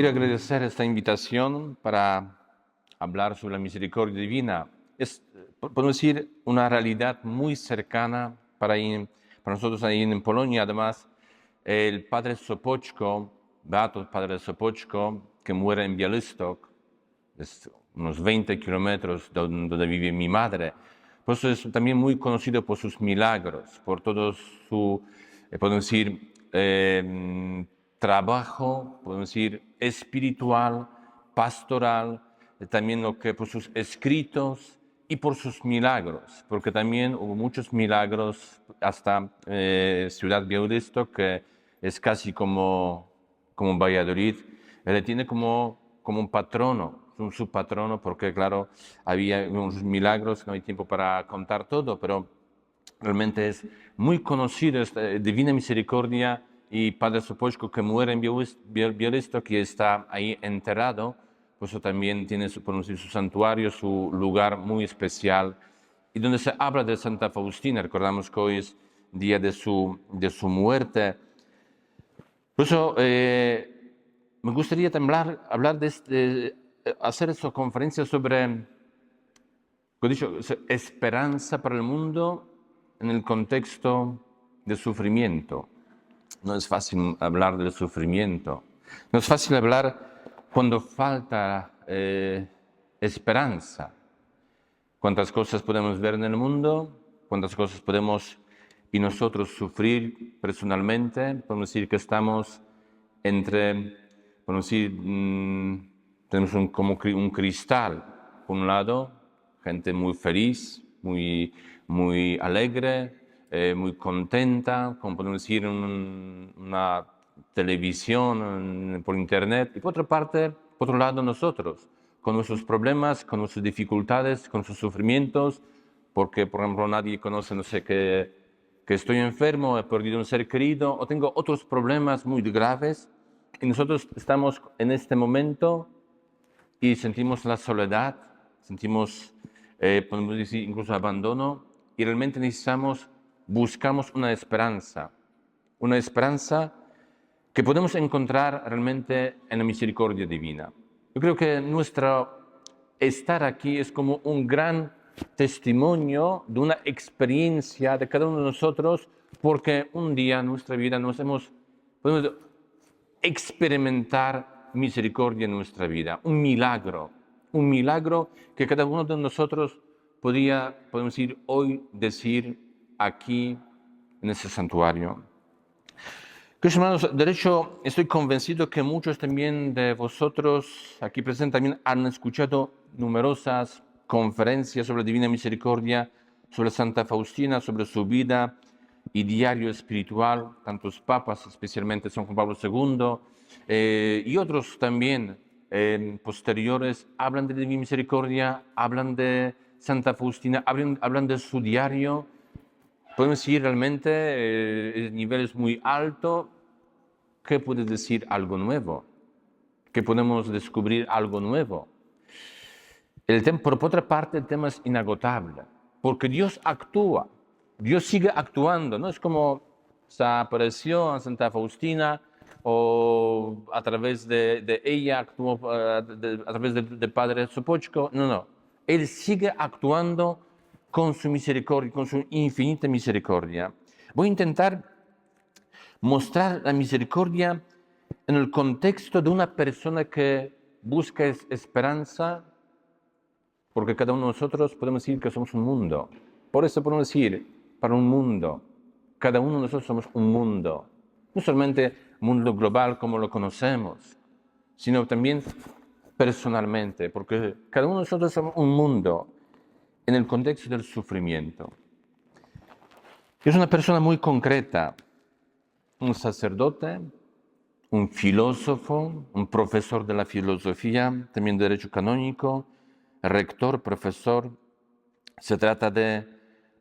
Quiero agradecer esta invitación para hablar sobre la misericordia divina. Es, podemos decir, una realidad muy cercana para nosotros ahí en Polonia. Además, el padre Sopoćko, beato padre Sopoćko, que muere en Białystok, es unos 20 kilómetros donde vive mi madre. Por eso es también muy conocido por sus milagros, por todo su, podemos decir, trabajo, podemos decir, espiritual, pastoral, también lo que por sus escritos y por sus milagros, porque también hubo muchos milagros hasta Ciudad Białystok, que es casi como Valladolid. Él tiene como un patrono, un subpatrono, porque claro, había unos milagros, no hay tiempo para contar todo, pero realmente es muy conocido esta Divina Misericordia y Padre Sopoćko, que muere en Białystok, que está ahí enterrado, por eso también tiene su santuario, su lugar muy especial, y donde se habla de Santa Faustina. Recordamos que hoy es día de su muerte. Por eso me gustaría también hablar hacer esta conferencia sobre, como he dicho, esperanza para el mundo en el contexto de sufrimiento. No es fácil hablar del sufrimiento. No es fácil hablar cuando falta esperanza. Cuántas cosas podemos ver en el mundo, cuántas cosas podemos y nosotros sufrir personalmente. Podemos decir que estamos entre, podemos decir, tenemos como un cristal. Por un lado, gente muy feliz, muy alegre, muy contenta, como podemos decir, una televisión, por internet. Y por otra parte, por otro lado, nosotros, con nuestros problemas, con nuestras dificultades, con nuestros sufrimientos, porque, por ejemplo, nadie conoce, no sé, que estoy enfermo, he perdido un ser querido, o tengo otros problemas muy graves, y nosotros estamos en este momento y sentimos la soledad, sentimos, podemos decir, incluso abandono, y realmente buscamos una esperanza que podemos encontrar realmente en la misericordia divina. Yo creo que nuestro estar aquí es como un gran testimonio de una experiencia de cada uno de nosotros, porque un día en nuestra vida podemos experimentar misericordia en nuestra vida, un milagro que cada uno de nosotros podemos decir aquí en ese santuario. Queridos hermanos, de hecho, estoy convencido que muchos también de vosotros aquí presentes también han escuchado numerosas conferencias sobre la Divina Misericordia, sobre Santa Faustina, sobre su vida y diario espiritual. Tantos papas, especialmente San Juan Pablo II, y otros también posteriores, hablan de la Divina Misericordia, hablan de Santa Faustina, hablan de su diario. Podemos decir realmente el nivel es muy alto. ¿Qué puede decir algo nuevo? ¿Qué podemos descubrir algo nuevo? Por otra parte, el tema es inagotable, porque Dios actúa, Dios sigue actuando, no es como se apareció a Santa Faustina o a través de ella actuó a través del Padre Sopoćko, no, Él sigue actuando con su misericordia, con su infinita misericordia. Voy a intentar mostrar la misericordia en el contexto de una persona que busca esperanza, porque cada uno de nosotros podemos decir que somos un mundo. Por eso podemos decir, para un mundo, cada uno de nosotros somos un mundo. No solamente un mundo global como lo conocemos, sino también personalmente, porque cada uno de nosotros somos un mundo en el contexto del sufrimiento. Es una persona muy concreta, un sacerdote, un filósofo, un profesor de la filosofía, también de derecho canónico, rector, profesor. Se trata de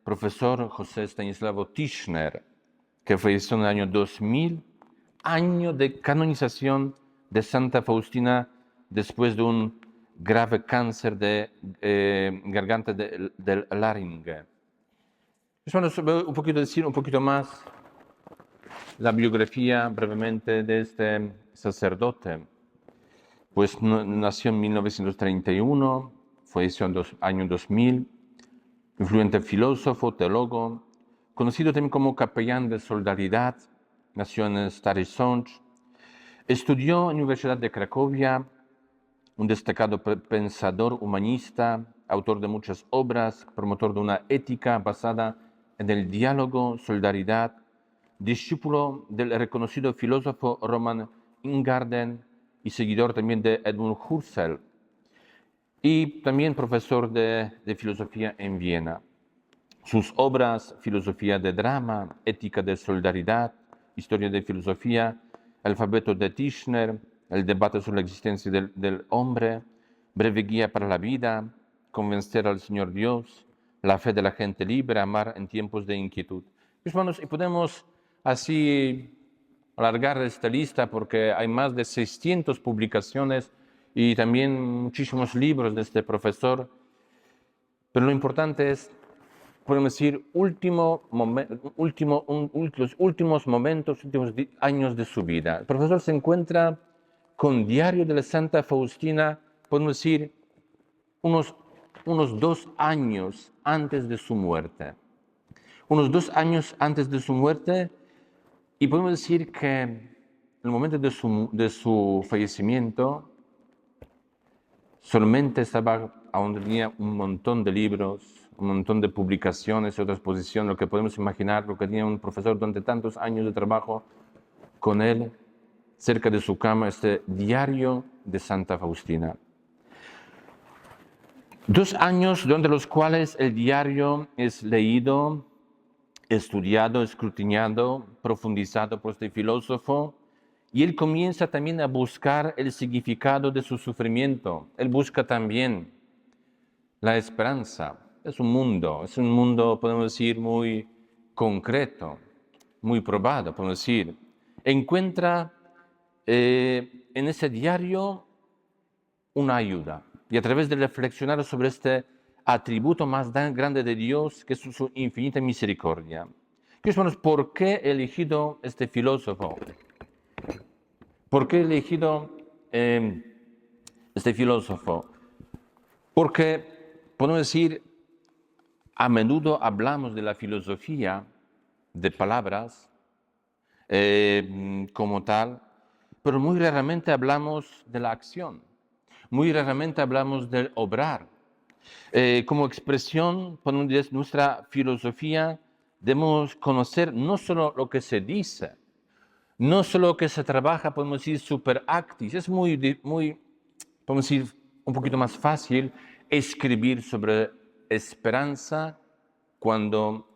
profesor José Stanisław Tischner, que falleció en el año 2000, año de canonización de Santa Faustina después de un grave cáncer de garganta del laringe. Bueno, voy a decir un poquito más la biografía brevemente de este sacerdote. Pues nació en 1931, falleció en año 2000, influyente filósofo, teólogo, conocido también como capellán de solidaridad, nació en Stary Sącz, estudió en la Universidad de Cracovia, un destacado pensador humanista, autor de muchas obras, promotor de una ética basada en el diálogo, solidaridad, discípulo del reconocido filósofo Roman Ingarden y seguidor también de Edmund Husserl, y también profesor de filosofía en Viena. Sus obras, Filosofía de Drama, Ética de Solidaridad, Historia de Filosofía, Alfabeto de Tishner, El debate sobre la existencia del hombre, Breve guía para la vida, Convencer al Señor Dios, La fe de la gente libre, Amar en tiempos de inquietud. Mis hermanos, y podemos así alargar esta lista porque hay más de 600 publicaciones y también muchísimos libros de este profesor, pero lo importante es, podemos decir, los últimos momentos, últimos años de su vida. El profesor se encuentra con Diario de la Santa Faustina, podemos decir, unos 2 años antes de su muerte. Unos 2 años antes de su muerte, y podemos decir que en el momento de su fallecimiento, solamente aún tenía un montón de libros, un montón de publicaciones y otras posiciones, lo que podemos imaginar, lo que tenía un profesor durante tantos años de trabajo con él, cerca de su cama, este Diario de Santa Faustina. 2 años durante los cuales el diario es leído, estudiado, escrutinado, profundizado por este filósofo, y él comienza también a buscar el significado de su sufrimiento. Él busca también la esperanza. Es un mundo, podemos decir, muy concreto, muy probado, podemos decir. Encuentra en ese diario una ayuda, y a través de reflexionar sobre este atributo más grande de Dios, que es su infinita misericordia. Queridos hermanos, ¿por qué he elegido este filósofo? ¿Por qué he elegido este filósofo? Porque, podemos decir, a menudo hablamos de la filosofía de palabras como tal, pero muy raramente hablamos de la acción. Muy raramente hablamos del obrar. Como expresión, de nuestra filosofía, debemos conocer no solo lo que se dice, no solo lo que se trabaja, podemos decir, super actis. Es muy, podemos decir, un poquito más fácil escribir sobre esperanza cuando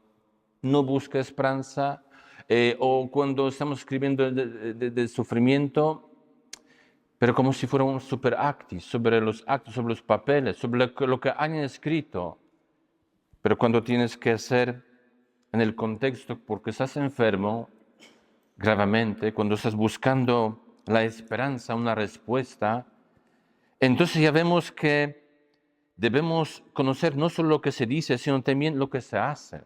no busca esperanza, o cuando estamos escribiendo de sufrimiento, pero como si fuera un super actis, sobre los actos, sobre los papeles, sobre lo que han escrito. Pero cuando tienes que hacer en el contexto, porque estás enfermo gravemente, cuando estás buscando la esperanza, una respuesta, entonces ya vemos que debemos conocer no solo lo que se dice, sino también lo que se hace.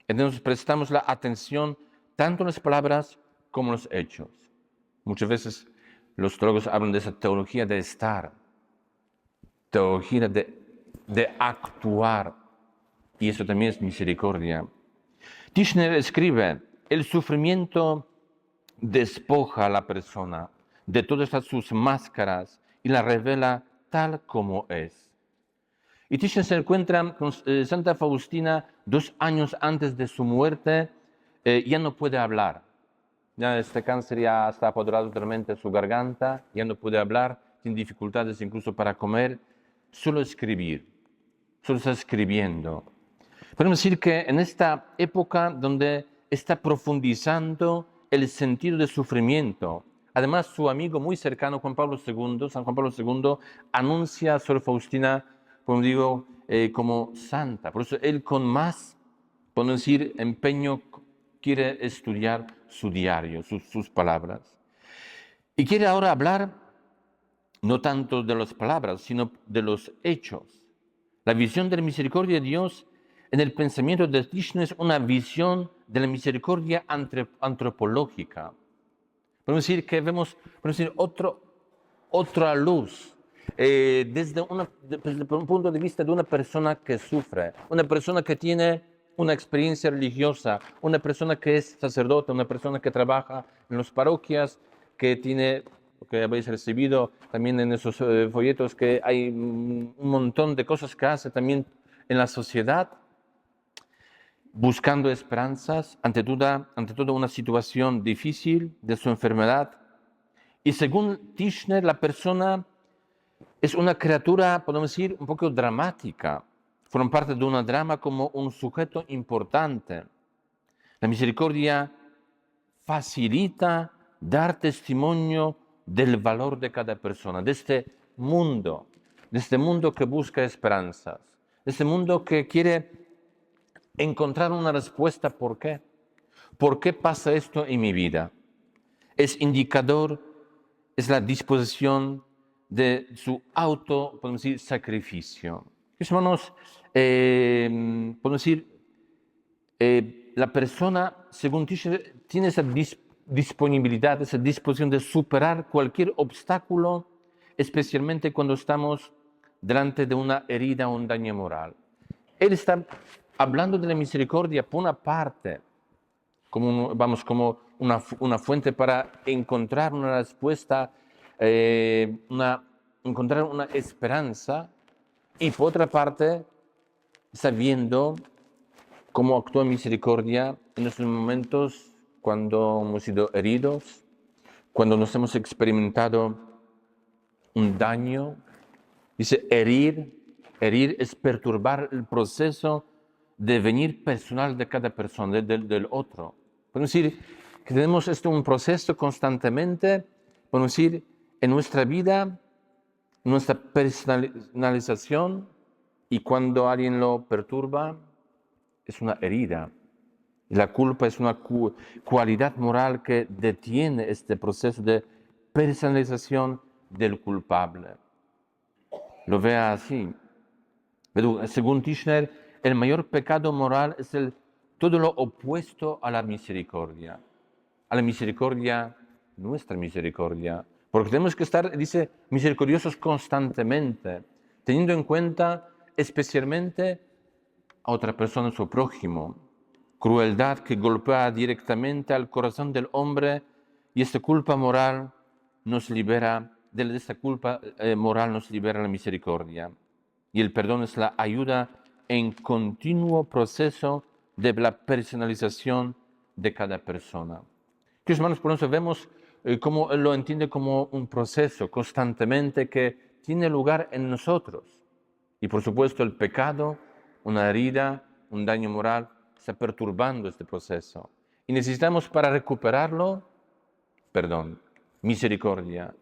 Entonces prestamos la atención tanto en las palabras como en los hechos. Muchas veces los teólogos hablan de esa teología de estar, teología de actuar, y eso también es misericordia. Tishner escribe: el sufrimiento despoja a la persona de todas sus máscaras y la revela tal como es. Y Tishner se encuentra con Santa Faustina 2 años antes de su muerte, ya no puede hablar. Ya este cáncer ya está apoderado totalmente de su garganta, ya no puede hablar, tiene dificultades incluso para comer, solo escribir, solo está escribiendo. Podemos decir que en esta época donde está profundizando el sentido del sufrimiento, además su amigo muy cercano, San Juan Pablo II, anuncia a Sor Faustina, como digo, como santa. Por eso él con más, podemos decir, empeño quiere estudiar su diario, sus palabras. Y quiere ahora hablar no tanto de las palabras, sino de los hechos. La visión de la misericordia de Dios en el pensamiento de Tishner es una visión de la misericordia antropológica. Podemos decir que vemos, otra luz, desde un punto de vista de una persona que sufre, una persona que tiene una experiencia religiosa, una persona que es sacerdote, una persona que trabaja en las parroquias, que tiene, que habéis recibido también en esos folletos, que hay un montón de cosas que hace también en la sociedad, buscando esperanzas ante toda una situación difícil de su enfermedad. Y según Tishner, la persona es una criatura, podemos decir, un poco dramática. Forma parte de un drama como un sujeto importante. La misericordia facilita dar testimonio del valor de cada persona, de este mundo que busca esperanzas, de este mundo que quiere encontrar una respuesta. ¿Por qué? ¿Por qué pasa esto en mi vida? Es indicador, es la disposición de su podemos decir, sacrificio. Hermanos, podemos decir, la persona, según Tischer, tiene esa disponibilidad, esa disposición de superar cualquier obstáculo, especialmente cuando estamos delante de una herida o un daño moral. Él está hablando de la misericordia por una parte, como una fuente para encontrar una respuesta, encontrar una esperanza, y por otra parte, está viendo cómo actúa misericordia en esos momentos cuando hemos sido heridos, cuando nos hemos experimentado un daño. Dice, herir es perturbar el proceso de venir personal de cada persona, del otro. Podemos decir que tenemos un proceso constantemente, podemos decir, en nuestra vida, nuestra personalización, y cuando alguien lo perturba, es una herida. La culpa es una cualidad moral que detiene este proceso de personalización del culpable. Lo vea así. Pero según Tishner, el mayor pecado moral es todo lo opuesto a la misericordia. A la misericordia, nuestra misericordia. Porque tenemos que estar, dice, misericordiosos constantemente, teniendo en cuenta especialmente a otra persona, su prójimo. Crueldad que golpea directamente al corazón del hombre, y esta culpa moral nos libera, de esta culpa moral nos libera la misericordia. Y el perdón es la ayuda en continuo proceso de la personalización de cada persona. Queridos hermanos, por eso vemos cómo él lo entiende como un proceso constantemente que tiene lugar en nosotros. Y por supuesto el pecado, una herida, un daño moral, está perturbando este proceso. Y necesitamos para recuperarlo, perdón, misericordia.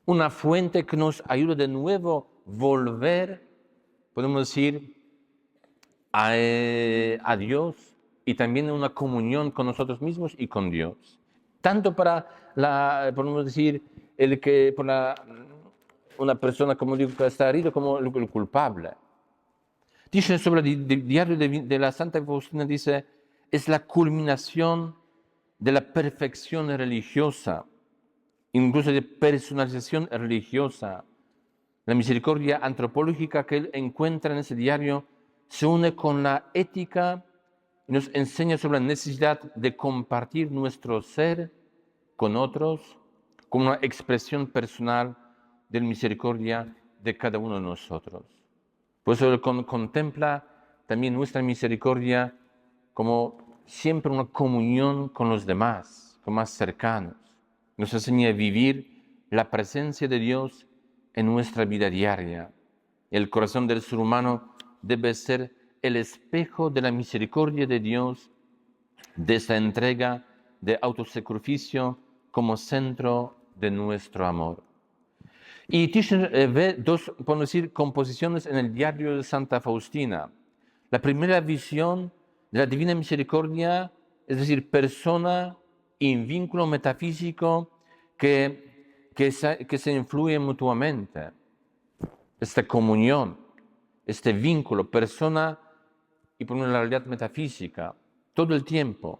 Una fuente que nos ayude de nuevo a volver, podemos decir, a Dios, y también una comunión con nosotros mismos y con Dios. Tanto para podemos decir, una persona, como digo, que está herido, como el culpable. Dice sobre el diario de la Santa Faustina, dice, es la culminación de la perfección religiosa, incluso de personalización religiosa. La misericordia antropológica que él encuentra en ese diario se une con la ética y nos enseña sobre la necesidad de compartir nuestro ser con otros como una expresión personal de la misericordia de cada uno de nosotros. Por eso él contempla también nuestra misericordia como siempre una comunión con los demás, con más cercanos. Nos enseña a vivir la presencia de Dios en nuestra vida diaria. El corazón del ser humano debe ser el espejo de la misericordia de Dios, de esa entrega de autosacrificio como centro de nuestro amor. Y Tishner ve dos, podemos decir, composiciones en el diario de Santa Faustina. La primera visión de la Divina Misericordia, es decir, persona y vínculo metafísico que se influyen mutuamente. Esta comunión, este vínculo, persona y por una realidad metafísica, todo el tiempo.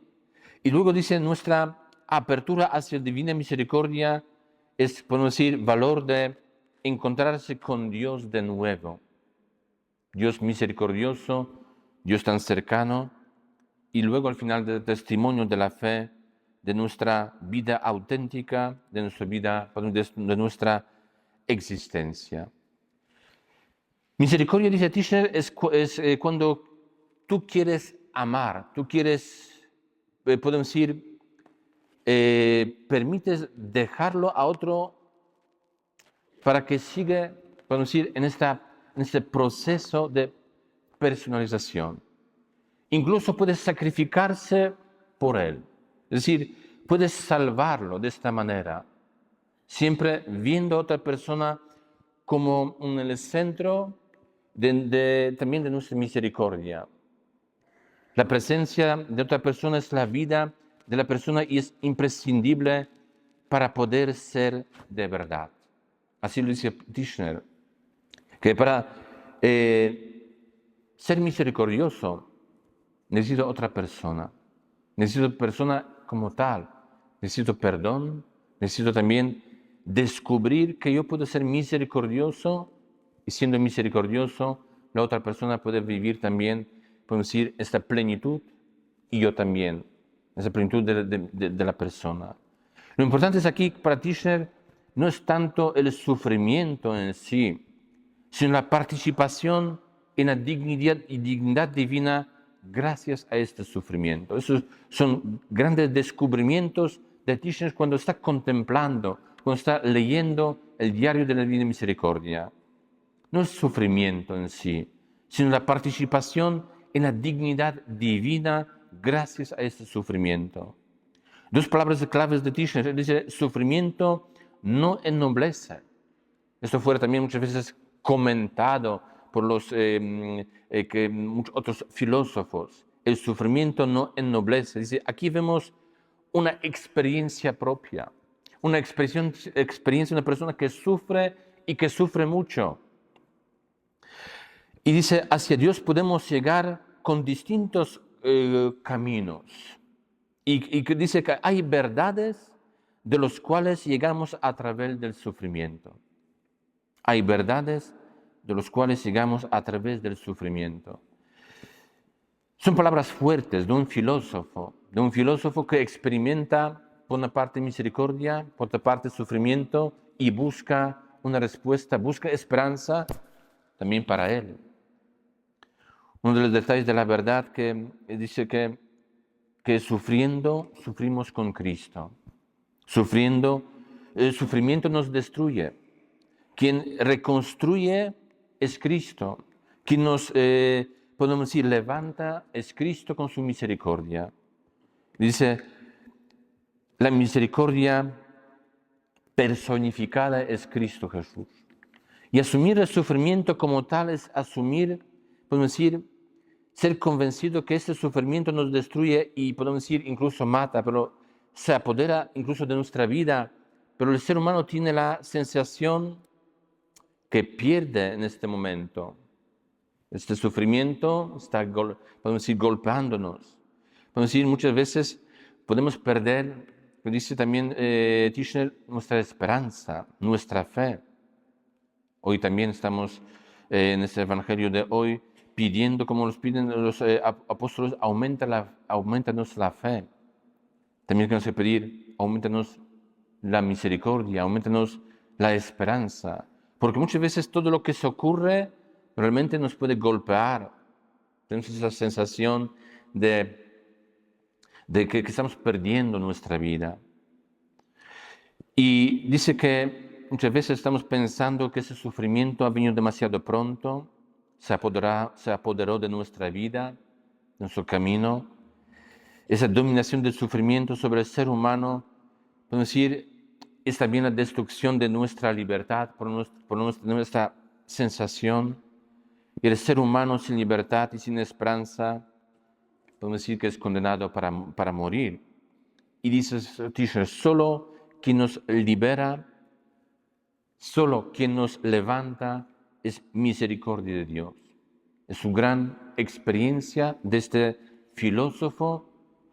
Y luego dice nuestra apertura hacia la Divina Misericordia es, podemos decir, valor de encontrarse con Dios de nuevo. Dios misericordioso, Dios tan cercano, y luego al final del testimonio de la fe, de nuestra vida auténtica, de nuestra vida, de nuestra existencia. Misericordia, dice Tischner, es cuando tú quieres amar, tú quieres, podemos decir, permites dejarlo a otro para que siga, podemos decir, en este proceso de personalización. Incluso puedes sacrificarse por él. Es decir, puedes salvarlo de esta manera, siempre viendo a otra persona como en el centro también de nuestra misericordia. La presencia de otra persona es la vida de la persona y es imprescindible para poder ser de verdad. Así lo dice Tischner, que para ser misericordioso necesito otra persona, necesito persona como tal, necesito perdón, necesito también descubrir que yo puedo ser misericordioso y siendo misericordioso, la otra persona puede vivir también, podemos decir, esta plenitud y yo también, esa plenitud de la persona. Lo importante es aquí para Tischner no es tanto el sufrimiento en sí, sino la participación en la dignidad divina gracias a este sufrimiento. Esos son grandes descubrimientos de Tischner cuando está contemplando, cuando está leyendo el diario de la Divina Misericordia. No es sufrimiento en sí, sino la participación en la dignidad divina gracias a este sufrimiento. Dos palabras claves de Tischner, dice, sufrimiento no ennoblece. Esto fue también muchas veces comentado por los otros filósofos. El sufrimiento no ennoblece. Dice, aquí vemos una experiencia propia, una experiencia de una persona que sufre y que sufre mucho. Y dice, hacia Dios podemos llegar con distintos caminos. Y dice que hay verdades de los cuales llegamos a través del sufrimiento. Hay verdades de los cuales llegamos a través del sufrimiento. Son palabras fuertes de un filósofo que experimenta por una parte misericordia, por otra parte sufrimiento y busca una respuesta, busca esperanza también para él. Uno de los detalles de la verdad que dice que sufriendo, sufrimos con Cristo. Sufriendo, el sufrimiento nos destruye. Quien reconstruye es Cristo. Quien nos, podemos decir, levanta es Cristo con su misericordia. Dice, la misericordia personificada es Cristo Jesús. Y asumir el sufrimiento como tal es asumir, podemos decir, ser convencido que este sufrimiento nos destruye y podemos decir incluso mata, pero se apodera incluso de nuestra vida. Pero el ser humano tiene la sensación que pierde en este momento. Este sufrimiento está, podemos decir, golpeándonos. Podemos decir, muchas veces podemos perder, dice también Tischner, nuestra esperanza, nuestra fe. Hoy también estamos en este evangelio de hoy pidiendo, como nos piden los apóstoles, aumentanos la fe. También tenemos que pedir, aumentanos la misericordia, aumentanos la esperanza. Porque muchas veces todo lo que se ocurre realmente nos puede golpear. Tenemos esa sensación de que estamos perdiendo nuestra vida. Y dice que muchas veces estamos pensando que ese sufrimiento ha venido demasiado pronto, se apoderó de nuestra vida, de nuestro camino. Esa dominación del sufrimiento sobre el ser humano, podemos decir, es también la destrucción de nuestra libertad por nuestra sensación. Y el ser humano sin libertad y sin esperanza, podemos decir que es condenado para morir. Y dice Tischner, solo quien nos libera, solo quien nos levanta es misericordia de Dios. Es una gran experiencia de este filósofo,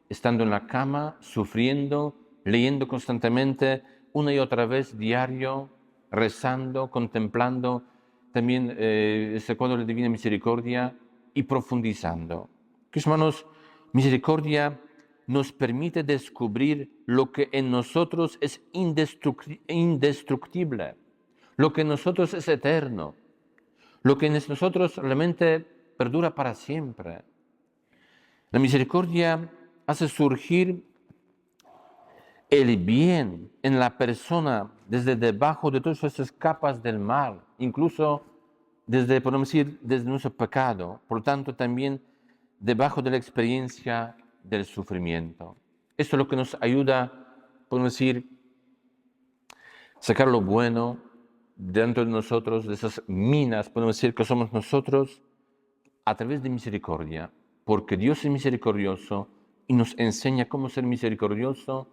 estando en la cama, sufriendo, leyendo constantemente una y otra vez diario, rezando, contemplando también este cuadro de la Divina Misericordia y profundizando. Queridos hermanos, misericordia nos permite descubrir lo que en nosotros es indestructible, lo que en nosotros es eterno, lo que en nosotros realmente perdura para siempre. La misericordia hace surgir el bien en la persona desde debajo de todas esas capas del mal, incluso desde, podemos decir, desde nuestro pecado, por lo tanto también debajo de la experiencia del sufrimiento. Esto es lo que nos ayuda, podemos decir, sacar lo bueno dentro de nosotros, de esas minas, podemos decir que somos nosotros, a través de misericordia, porque Dios es misericordioso y nos enseña cómo ser misericordioso.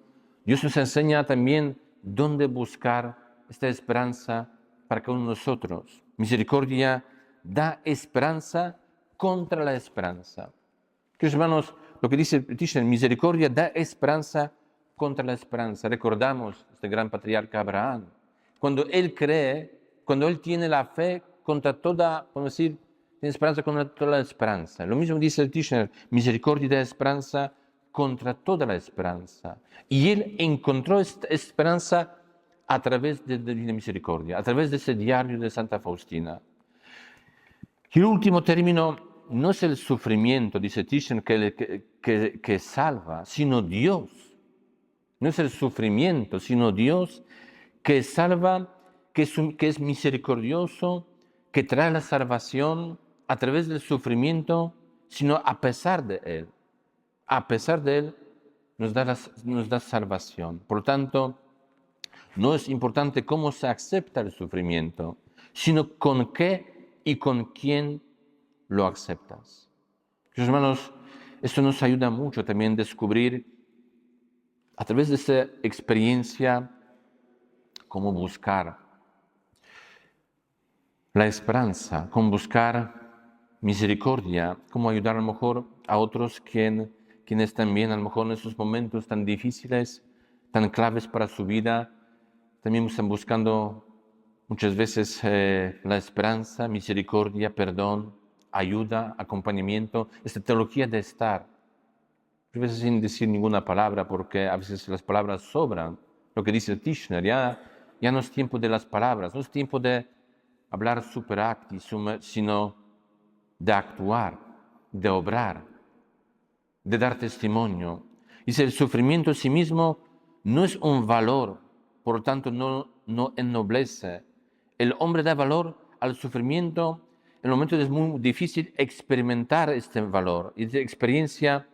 Dios nos enseña también dónde buscar esta esperanza para cada uno de nosotros. Misericordia da esperanza contra la esperanza. Queridos hermanos, lo que dice Tishner, misericordia da esperanza contra la esperanza. Recordamos este gran patriarca Abraham. Cuando él cree, cuando él tiene la fe contra toda, podemos decir, tiene esperanza contra toda la esperanza. Lo mismo dice el Tishner, misericordia da esperanza contra toda la esperanza. Y él encontró esta esperanza a través de la Divina Misericordia, a través de ese diario de Santa Faustina. Y el último término no es el sufrimiento, dice Tishner, que salva, sino Dios. No es el sufrimiento, sino Dios que salva, que es misericordioso, que trae la salvación a través del sufrimiento, sino a pesar de Él. A pesar de Él nos da salvación. Por lo tanto, no es importante cómo se acepta el sufrimiento, sino con qué y con quién lo aceptas. Queridos hermanos, esto nos ayuda mucho también a descubrir a través de esta experiencia cómo buscar la esperanza, cómo buscar misericordia, cómo ayudar a lo mejor a otros quienes también a lo mejor en esos momentos tan difíciles, tan claves para su vida, también están buscando muchas veces la esperanza, misericordia, perdón, ayuda, acompañamiento, esta teología de estar. A veces sin decir ninguna palabra, porque a veces las palabras sobran. Lo que dice Tishner, ya no es tiempo de las palabras, no es tiempo de hablar super acti, sino de actuar, de obrar, de dar testimonio. Dice, el sufrimiento en sí mismo no es un valor, por lo tanto no ennoblece. El hombre da valor al sufrimiento en el momento es muy difícil experimentar este valor. Y esta experiencia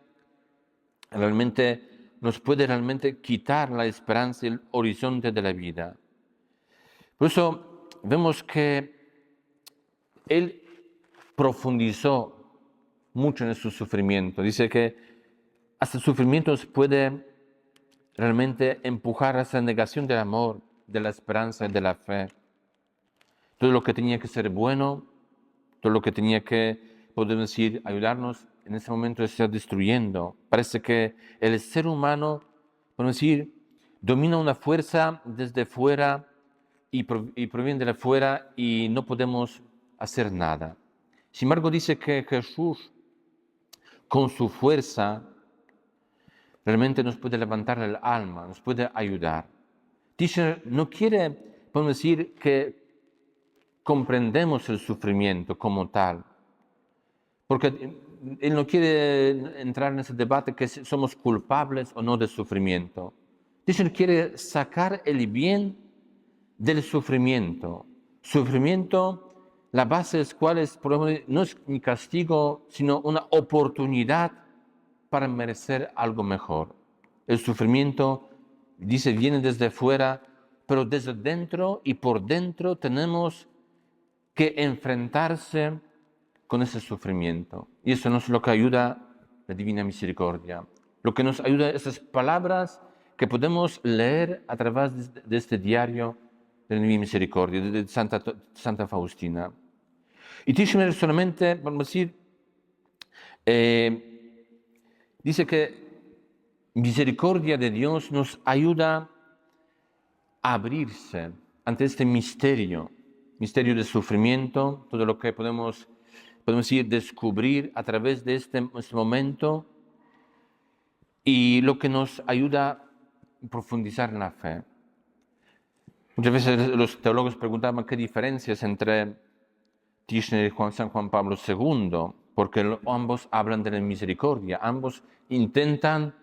realmente nos puede realmente quitar la esperanza y el horizonte de la vida. Por eso vemos que él profundizó mucho en su sufrimiento. Dice que hasta el sufrimiento nos puede realmente empujar a esa negación del amor, de la esperanza y de la fe. Todo lo que tenía que ser bueno, todo lo que tenía que, podemos decir, ayudarnos, en ese momento se está destruyendo. Parece que el ser humano, podemos decir, domina una fuerza desde fuera y proviene de fuera y no podemos hacer nada. Sin embargo, dice que Jesús, con su fuerza, realmente nos puede levantar el alma, nos puede ayudar. Dice, no quiere, podemos decir, que comprendemos el sufrimiento como tal, porque él no quiere entrar en ese debate que somos culpables o no del sufrimiento. Dice, él quiere sacar el bien del sufrimiento. Sufrimiento, la base del cual no es ni castigo, sino una oportunidad para merecer algo mejor. El sufrimiento, dice, viene desde fuera, pero desde dentro y por dentro tenemos que enfrentarse con ese sufrimiento. Y eso nos es lo que ayuda la Divina Misericordia. Lo que nos ayuda esas palabras que podemos leer a través de este diario de la Divina Misericordia, de Santa Faustina. Y Tishner solamente, vamos a decir, dice que misericordia de Dios nos ayuda abrirse ante este misterio del sufrimiento, todo lo que podemos decir, descubrir a través de este momento y lo que nos ayuda a profundizar en la fe. Muchas veces los teólogos preguntaban qué diferencias entre Tishner y San Juan Pablo II, porque ambos hablan de la misericordia, ambos intentan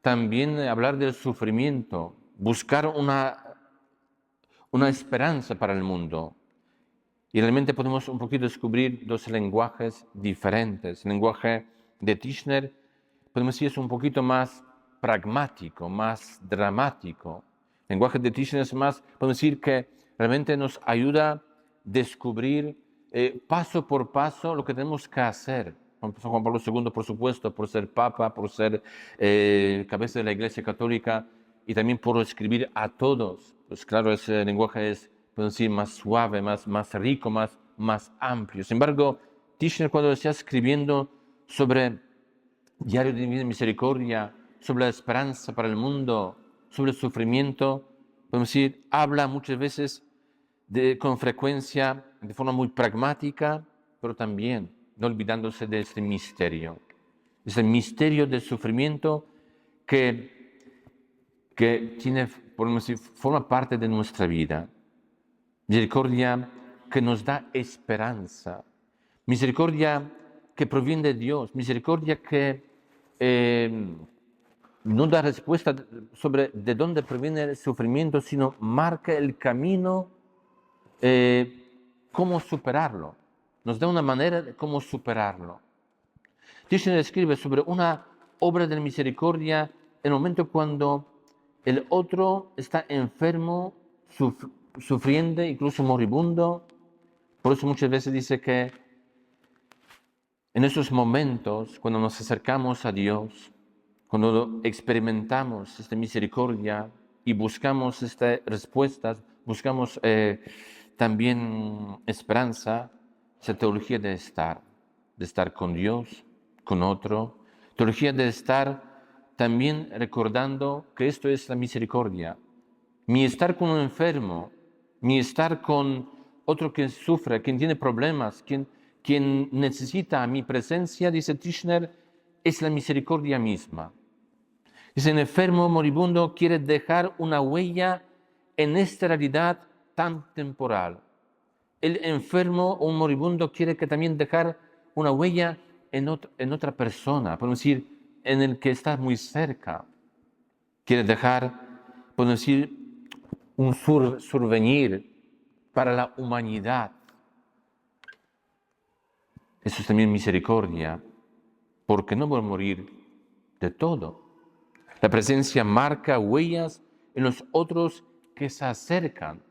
también hablar del sufrimiento, buscar una esperanza para el mundo. Y realmente podemos un poquito descubrir dos lenguajes diferentes. El lenguaje de Tishner, podemos decir, es un poquito más pragmático, más dramático. El lenguaje de Tishner es más, podemos decir, que realmente nos ayuda a descubrir paso por paso lo que tenemos que hacer. San Juan Pablo II, por supuesto, por ser papa, por ser cabeza de la Iglesia Católica y también por escribir a todos. Pues claro, ese lenguaje es, podemos decir, más suave, más rico, más amplio. Sin embargo, Tishner, cuando está escribiendo sobre Diario de Misericordia, sobre la esperanza para el mundo, sobre el sufrimiento, podemos decir, habla muchas veces con frecuencia, de forma muy pragmática, pero también no olvidándose de este misterio del sufrimiento que tiene, podemos decir, forma parte de nuestra vida. Misericordia que nos da esperanza, misericordia que proviene de Dios, misericordia que no da respuesta sobre de dónde proviene el sufrimiento, sino marca el camino, cómo superarlo. Nos da una manera de cómo superarlo. Tishner escribe sobre una obra de misericordia en el momento cuando el otro está enfermo, sufriendo, incluso moribundo. Por eso muchas veces dice que en esos momentos, cuando nos acercamos a Dios, cuando experimentamos esta misericordia y buscamos estas respuestas, buscamos también esperanza, esa teología de estar con Dios, con otro, teología de estar también recordando que esto es la misericordia. Mi estar con un enfermo, mi estar con otro que sufre, quien tiene problemas, quien necesita mi presencia, dice Tishner, es la misericordia misma. Dice, el enfermo moribundo quiere dejar una huella en esta realidad tan temporal. El enfermo o un moribundo quiere que también dejar una huella en otra persona, podemos decir, en el que está muy cerca. Quiere dejar, podemos decir, un survenir para la humanidad. Eso es también misericordia, porque no va a morir de todo. La presencia marca huellas en los otros que se acercan.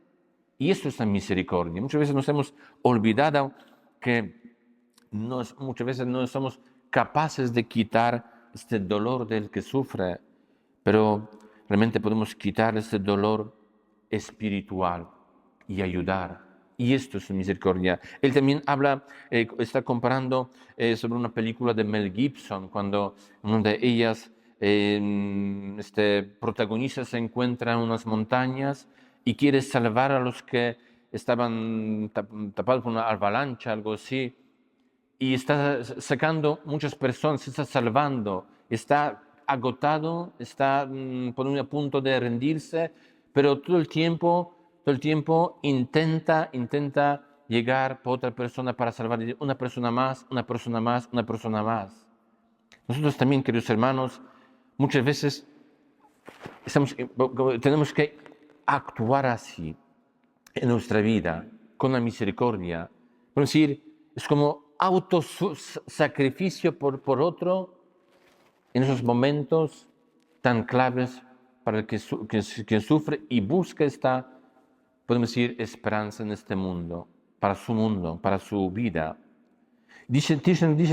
Y eso es la misericordia. Muchas veces nos hemos olvidado que muchas veces no somos capaces de quitar este dolor del que sufre, pero realmente podemos quitar este dolor espiritual y ayudar. Y esto es misericordia. Él también está comparando sobre una película de Mel Gibson, cuando una de ellas, este protagonista se encuentra en unas montañas y quiere salvar a los que estaban tapados por una avalancha, algo así, y está sacando muchas personas, se está salvando, está agotado, está a punto de rendirse, pero todo el tiempo intenta llegar por otra persona para salvar una persona más, una persona más, una persona más. Nosotros también, queridos hermanos, muchas veces tenemos que actuar así en nuestra vida, con la misericordia. Es decir, es como autosacrificio por otro en esos momentos tan claves para el que sufre y busca esta, podemos decir, esperanza en este mundo, para su vida. Dice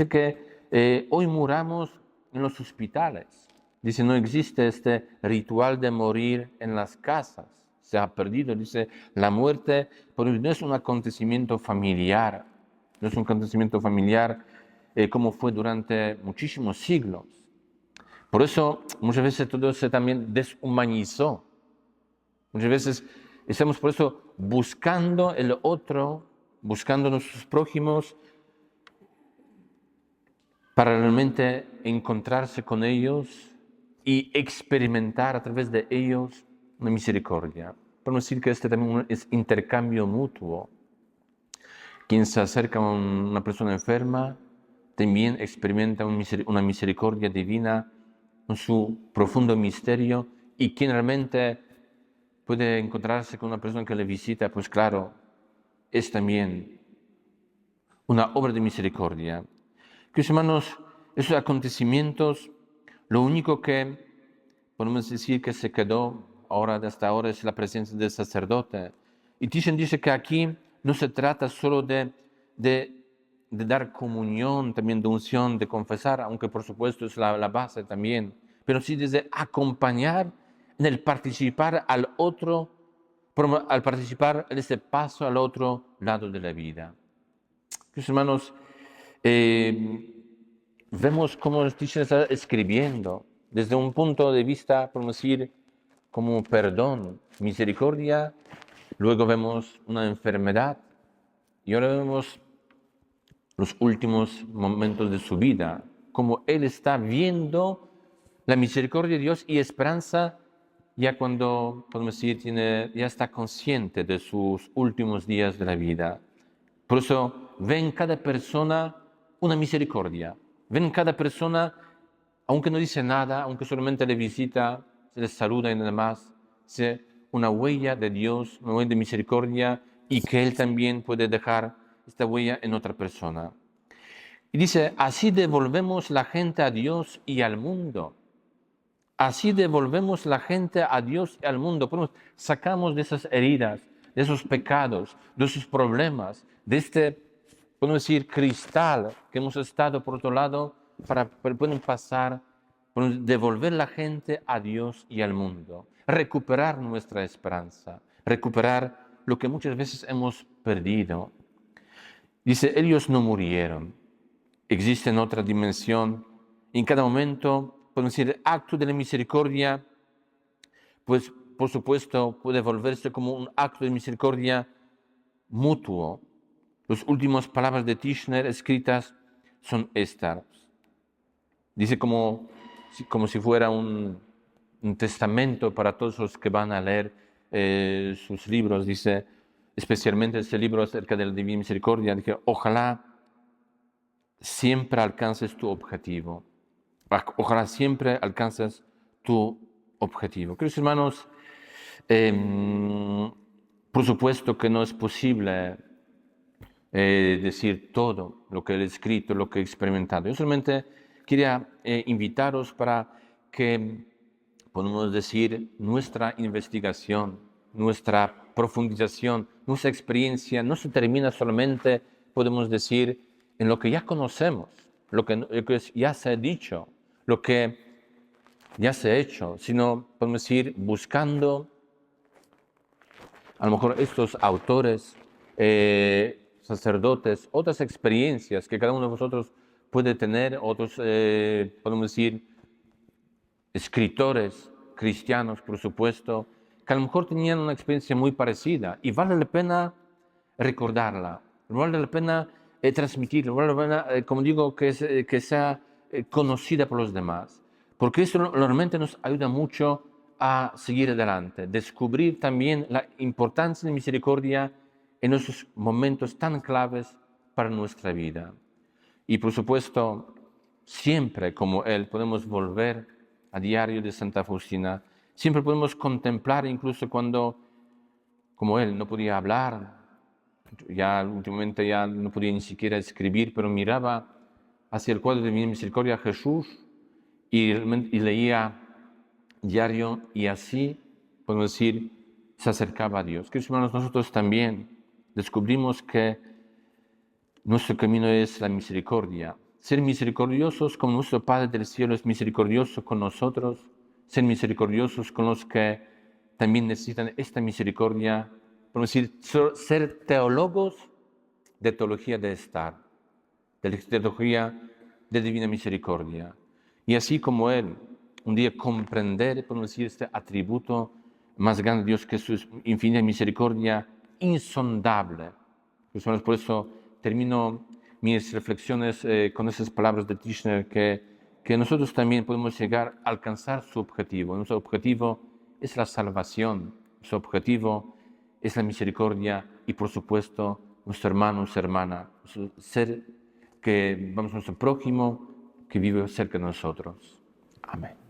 que hoy muramos en los hospitales. Dice, no existe este ritual de morir en las casas. Se ha perdido. Dice, la muerte no es un acontecimiento familiar. No es un acontecimiento familiar como fue durante muchísimos siglos. Por eso muchas veces todo se también deshumanizó. Muchas veces estamos por eso buscando el otro, buscando nuestros prójimos, para realmente encontrarse con ellos y experimentar a través de ellos una misericordia. Podemos decir que este también es intercambio mutuo. Quien se acerca a una persona enferma también experimenta una misericordia divina en su profundo misterio, y quien realmente puede encontrarse con una persona que le visita, pues claro, es también una obra de misericordia. Queridos hermanos, esos acontecimientos, lo único que podemos decir que se quedó hasta ahora es la presencia del sacerdote. Y Thyssen dice que aquí no se trata solo de dar comunión, también de unción, de confesar, aunque por supuesto es la base también, pero sí desde acompañar en el participar al otro, al participar en este paso al otro lado de la vida. Queridos hermanos, vemos cómo Thyssen está escribiendo desde un punto de vista, podemos decir, como perdón, misericordia. Luego vemos una enfermedad y ahora vemos los últimos momentos de su vida, como él está viendo la misericordia de Dios y esperanza ya cuando, podemos decir, ya está consciente de sus últimos días de la vida. Por eso ve en cada persona una misericordia. Ve en cada persona, aunque no dice nada, aunque solamente le visita, se le saluda y nada más, una huella de Dios, una huella de misericordia, y que Él también puede dejar esta huella en otra persona. Y dice, así devolvemos la gente a Dios y al mundo. Así devolvemos la gente a Dios y al mundo. Sacamos de esas heridas, de esos pecados, de esos problemas, de este, podemos decir, cristal que hemos estado por otro lado, para pueden pasar, devolver la gente a Dios y al mundo, recuperar nuestra esperanza, recuperar lo que muchas veces hemos perdido. Dice, ellos no murieron, existe en otra dimensión, y en cada momento, podemos decir, el acto de la misericordia, pues por supuesto puede volverse como un acto de misericordia mutuo. Las últimas palabras de Tishner escritas son estas. Dice como si fuera un testamento para todos los que van a leer sus libros. Dice, especialmente este libro acerca de la Divina Misericordia, dice, ojalá siempre alcances tu objetivo. Ojalá siempre alcances tu objetivo. Queridos hermanos, por supuesto que no es posible decir todo lo que he escrito, lo que he experimentado. Yo solamente quería invitaros para que, podemos decir, nuestra investigación, nuestra profundización, nuestra experiencia no se termina solamente, podemos decir, en lo que ya conocemos, lo que ya se ha dicho, lo que ya se ha hecho, sino, podemos decir, buscando a lo mejor estos autores, sacerdotes, otras experiencias que cada uno de vosotros puede tener, otros, podemos decir, escritores cristianos, por supuesto, que a lo mejor tenían una experiencia muy parecida, y vale la pena recordarla, vale la pena transmitirla, vale la pena, como digo, que sea conocida por los demás, porque eso realmente nos ayuda mucho a seguir adelante, descubrir también la importancia de la misericordia en esos momentos tan claves para nuestra vida. Y por supuesto, siempre como Él podemos volver a diario de Santa Faustina, siempre podemos contemplar, incluso cuando, como Él, no podía hablar, ya últimamente ya no podía ni siquiera escribir, pero miraba hacia el cuadro de Divina Misericordia a Jesús y leía diario, y así, podemos decir, se acercaba a Dios. Queridos hermanos, nosotros también descubrimos que nuestro camino es la misericordia. Ser misericordiosos como nuestro Padre del Cielo es misericordioso con nosotros, ser misericordiosos con los que también necesitan esta misericordia, podemos decir, ser teólogos de teología de estar, de la teología de divina misericordia. Y así como Él, un día comprender, podemos decir, este atributo más grande Dios que su infinita misericordia insondable. Por eso termino mis reflexiones con esas palabras de Tishner, que nosotros también podemos llegar a alcanzar su objetivo. Nuestro objetivo es la salvación, nuestro objetivo es la misericordia y, por supuesto, nuestro hermano, nuestra hermana, ser que vamos a nuestro prójimo que vive cerca de nosotros. Amén.